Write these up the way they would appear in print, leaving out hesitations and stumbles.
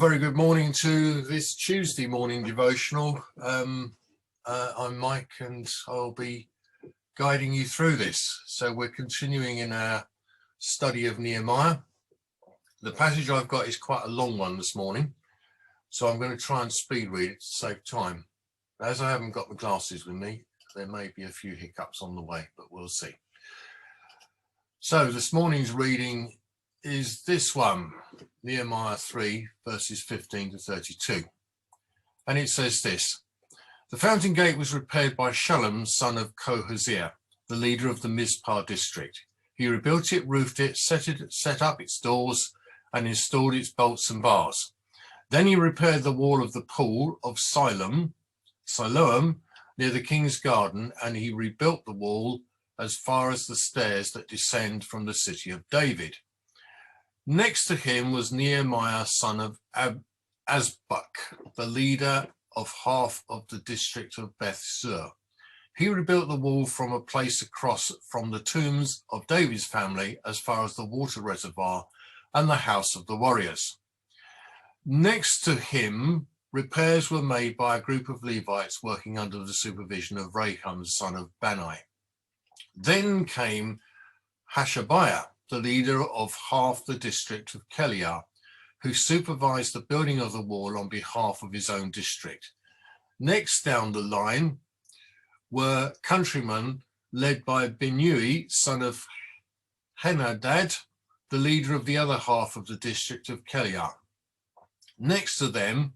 Very good morning to this Tuesday morning devotional. I'm Mike and I'll be guiding you through this. So we're continuing in our study of Nehemiah. The passage I've got is quite a long one this morning, so I'm going to try and speed read it to save time. As I haven't got the glasses with me, there may be a few hiccups on the way, but we'll see. So this morning's reading is this one, Nehemiah 3 verses 15 to 32. And it says this: The fountain gate was repaired by Shallum, son of Kohaziah, the leader of the Mizpah district. He rebuilt it, roofed it, set up its doors, and installed its bolts and bars. Then he repaired the wall of the pool of Siloam near the king's garden, and he rebuilt the wall as far as the stairs that descend from the city of David. Next to him was Nehemiah, son of Azbuk, the leader of half of the district of Beth Sur. He rebuilt the wall from a place across from the tombs of David's family as far as the water reservoir and the house of the warriors. Next to him, repairs were made by a group of Levites working under the supervision of Rahum, son of Bani. Then came Hashabiah, the leader of half the district of Keliah, who supervised the building of the wall on behalf of his own district. Next down the line were countrymen led by Binnui, son of Henadad, the leader of the other half of the district of Keliah. Next to them,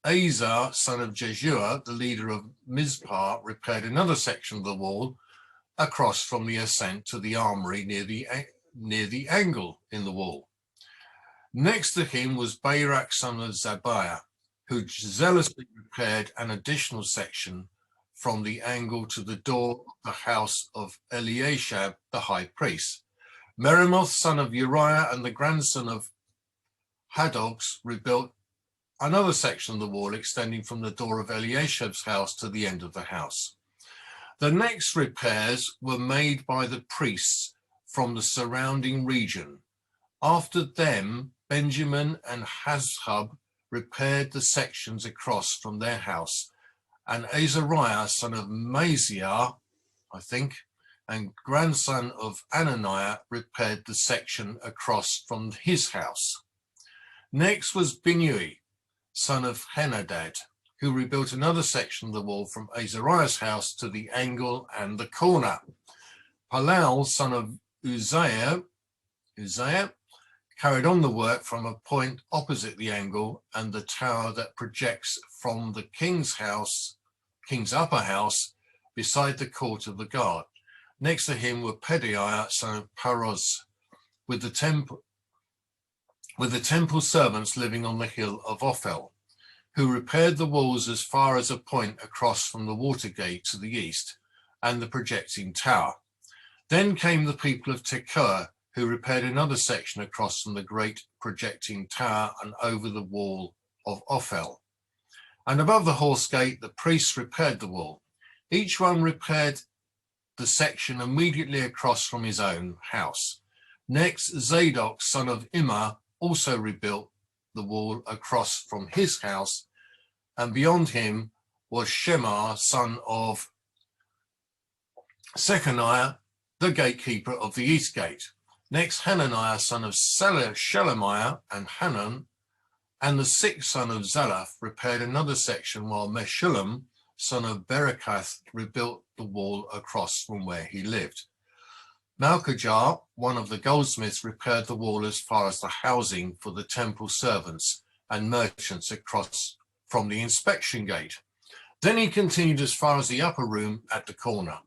Azar, son of Jeshua, the leader of Mizpah, repaired another section of the wall across from the ascent to the armory near the angle in the wall. Next to him was Barak, son of Zabiah, who zealously repaired an additional section from the angle to the door of the house of Eliashab, the high priest. Meremoth, son of Uriah and the grandson of Hadogs, rebuilt another section of the wall extending from the door of Eliashab's house to the end of the house. The next repairs were made by the priests from the surrounding region. After them, Benjamin and Hazhub repaired the sections across from their house, and Azariah, son of Maziah, and grandson of Ananiah, repaired the section across from his house. Next was Binnui, son of Henadad, who rebuilt another section of the wall from Azariah's house to the angle and the corner. Palal, son of Uzziah carried on the work from a point opposite the angle and the tower that projects from the king's upper house beside the court of the guard. Next to him were Pedaiah, son of Paroz, with the temple servants living on the hill of Ophel, who repaired the walls as far as a point across from the water gate to the east and the projecting tower. Then came the people of Tekoa, who repaired another section across from the great projecting tower and over the wall of Ophel. And above the horse gate, the priests repaired the wall. Each one repaired the section immediately across from his own house. Next, Zadok, son of Immer, also rebuilt the wall across from his house, and beyond him was Shema, son of Shechaniah, the gatekeeper of the east gate. Next, Hananiah, son of Shelemiah and Hanan, and the sixth son of Zalaph, repaired another section, while Meshullam, son of Berekath, rebuilt the wall across from where he lived. Malchijah, one of the goldsmiths, repaired the wall as far as the housing for the temple servants and merchants across from the inspection gate. Then he continued as far as the upper room at the corner.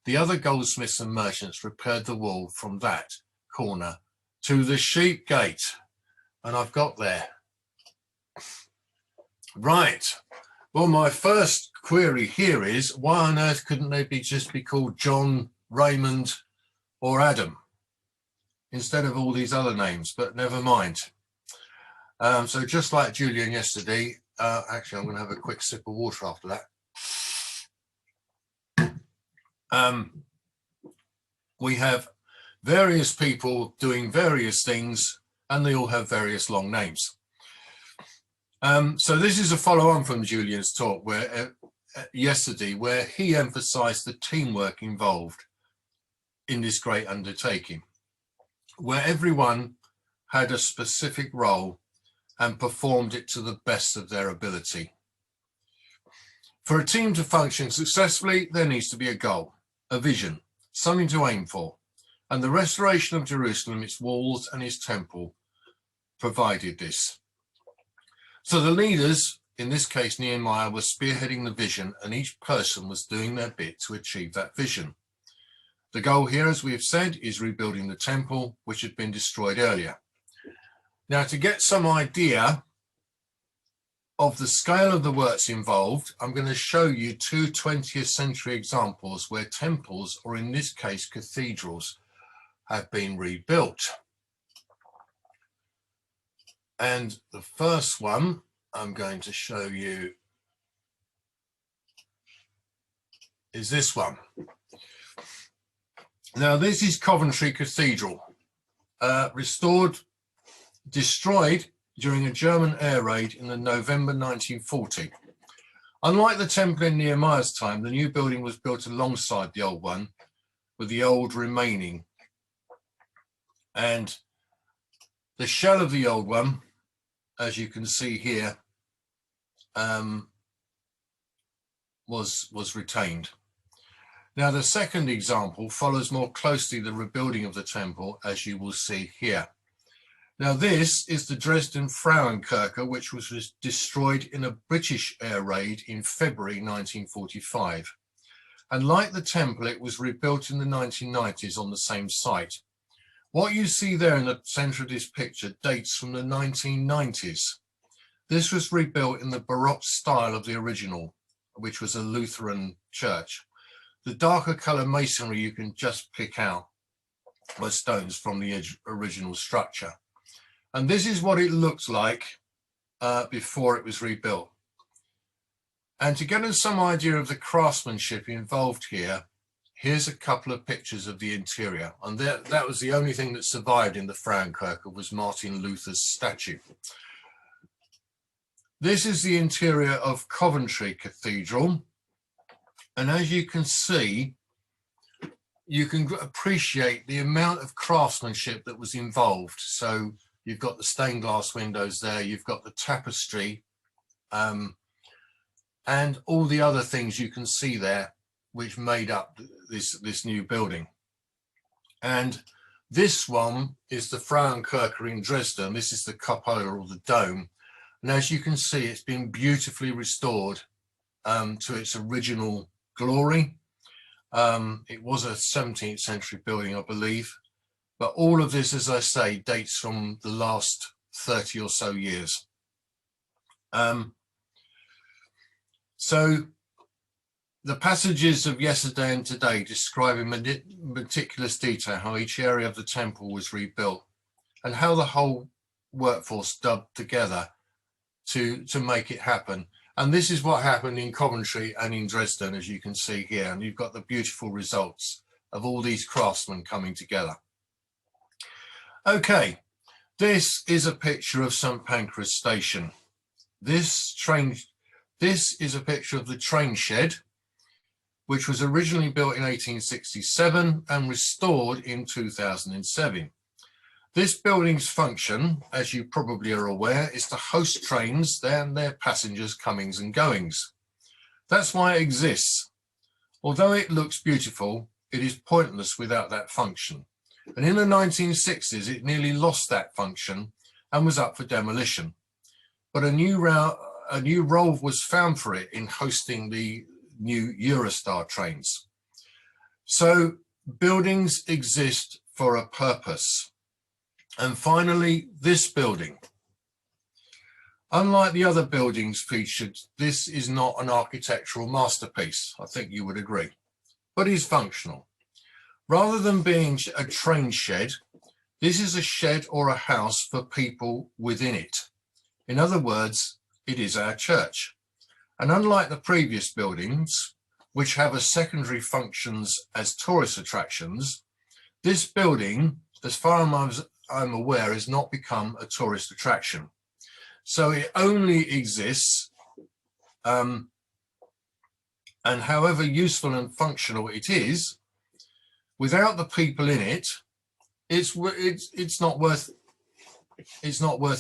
The other goldsmiths and merchants repaired the wall from that corner to the sheep gate. And I've got there. Right. Well, my first query here is, why on earth couldn't they just be called John, Raymond, or Adam instead of all these other names? But never mind. So just like Julian yesterday, actually I'm going to have a quick sip of water after that. We have various people doing various things, and they all have various long names. So this is a follow-on from Julian's talk yesterday, where he emphasized the teamwork involved in this great undertaking, where everyone had a specific role and performed it to the best of their ability. For a team to function successfully, there needs to be a goal, a vision, something to aim for, and the restoration of Jerusalem, its walls and its temple, provided this. So the leaders, in this case Nehemiah, were spearheading the vision, and each person was doing their bit to achieve that vision. The goal here, as we have said, is rebuilding the temple, which had been destroyed earlier. Now, to get some idea of the scale of the works involved, I'm going to show you two 20th century examples where temples, or in this case cathedrals, have been rebuilt. And the first one I'm going to show you is this one. Now, this is Coventry Cathedral, destroyed during a German air raid in November 1940. Unlike the temple in Nehemiah's time, the new building was built alongside the old one, with the old remaining. And the shell of the old one, as you can see here, was retained. Now, the second example follows more closely the rebuilding of the temple, as you will see here. Now, this is the Dresden Frauenkirche, which was destroyed in a British air raid in February 1945. And like the temple, it was rebuilt in the 1990s on the same site. What you see there in the center of this picture dates from the 1990s. This was rebuilt in the Baroque style of the original, which was a Lutheran church. The darker color masonry you can just pick out were stones from the original structure. And this is what it looked like before it was rebuilt. And to get us some idea of the craftsmanship involved here, here's a couple of pictures of the interior. And that was the only thing that survived in the Frauenkirche, was Martin Luther's statue. This is the interior of Coventry Cathedral. And as you can see, you can appreciate the amount of craftsmanship that was involved. So you've got the stained glass windows there, you've got the tapestry, and all the other things you can see there, which made up this new building. And this one is the Frauenkirche in Dresden. This is the cupola, or the dome. And as you can see, it's been beautifully restored to its original glory. It was a 17th century building, I believe. But all of this, as I say, dates from the last 30 or so years. So the passages of yesterday and today describe in meticulous detail how each area of the temple was rebuilt and how the whole workforce dubbed together to make it happen. And this is what happened in Coventry and in Dresden, as you can see here. And you've got the beautiful results of all these craftsmen coming together. Okay, this is a picture of St. Pancras Station. This is a picture of the train shed, which was originally built in 1867 and restored in 2007. This building's function, as you probably are aware, is to host trains and their passengers' comings and goings. That's why it exists. Although it looks beautiful, it is pointless without that function. And in the 1960s, it nearly lost that function and was up for demolition. But a new role was found for it in hosting the new Eurostar trains. So buildings exist for a purpose. And finally, this building. Unlike the other buildings featured, this is not an architectural masterpiece, I think you would agree, but is functional. Rather than being a train shed, this is a shed or a house for people within it. In other words, it is our church. And unlike the previous buildings, which have a secondary functions as tourist attractions, this building, as far as I'm aware, has not become a tourist attraction. So it only exists, and however useful and functional it is, without the people in it, it's not worth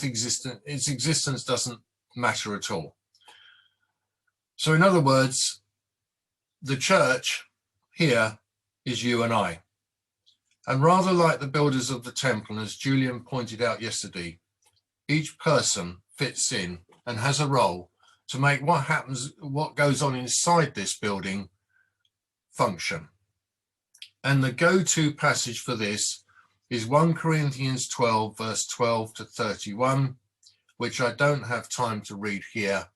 existence. Its existence doesn't matter at all. So in other words, the church here is you and I. And rather like the builders of the temple, as Julian pointed out yesterday, each person fits in and has a role to make what goes on inside this building function. And the go-to passage for this is 1 Corinthians 12, verse 12 to 31, which I don't have time to read here,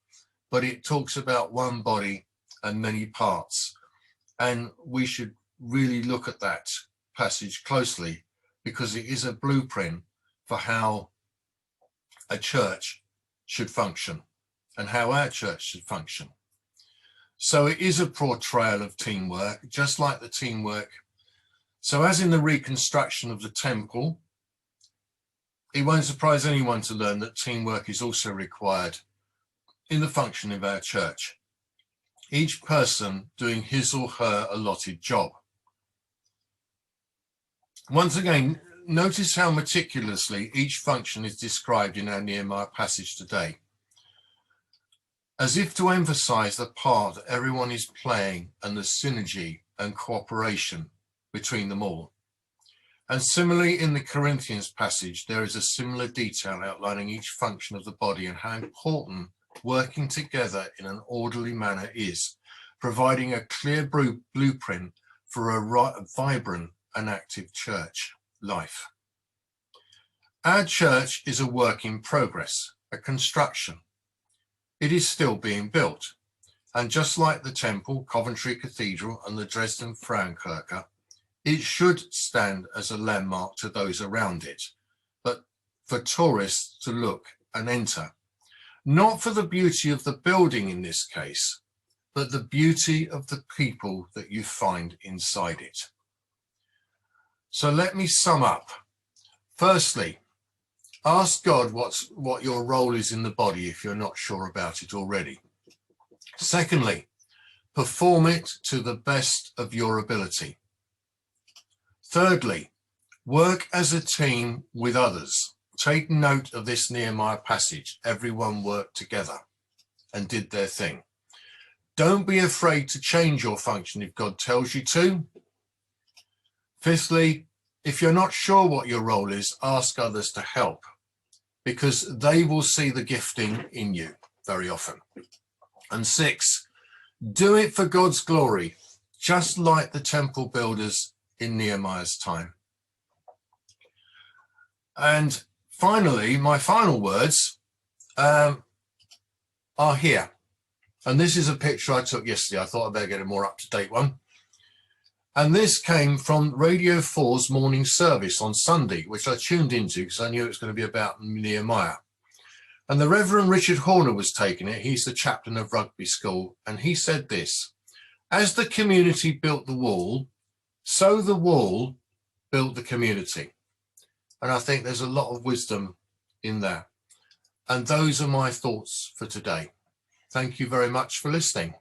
but it talks about one body and many parts. And we should really look at that passage closely, because it is a blueprint for how a church should function and how our church should function. So it is a portrayal of teamwork, just like the teamwork. So as in the reconstruction of the temple, it won't surprise anyone to learn that teamwork is also required in the function of our church. Each person doing his or her allotted job. Once again, notice how meticulously each function is described in our Nehemiah passage today, as if to emphasize the part that everyone is playing and the synergy and cooperation between them all. And similarly in the Corinthians passage, there is a similar detail outlining each function of the body and how important working together in an orderly manner is, providing a clear blueprint for a vibrant and active church life. Our church is a work in progress, a construction. It is still being built. And just like the temple, Coventry Cathedral and the Dresden Frauenkirche, it should stand as a landmark to those around it, but for tourists to look and enter. Not for the beauty of the building in this case, but the beauty of the people that you find inside it. So let me sum up. Firstly, ask God what your role is in the body if you're not sure about it already. Secondly, perform it to the best of your ability. Thirdly, work as a team with others. Take note of this Nehemiah passage. Everyone worked together and did their thing. Don't be afraid to change your function if God tells you to. Fifthly, if you're not sure what your role is, ask others to help, because they will see the gifting in you very often. And six, do it for God's glory, just like the temple builders in Nehemiah's time. And finally, my final words are here. And this is a picture I took yesterday. I thought I'd better get a more up-to-date one. And this came from Radio 4's morning service on Sunday, which I tuned into because I knew it was going to be about Nehemiah. And the Reverend Richard Horner was taking it. He's the chaplain of rugby school. And he said this: as the community built the wall, so the wall built the community. And I think there's a lot of wisdom in that. And those are my thoughts for today. Thank you very much for listening.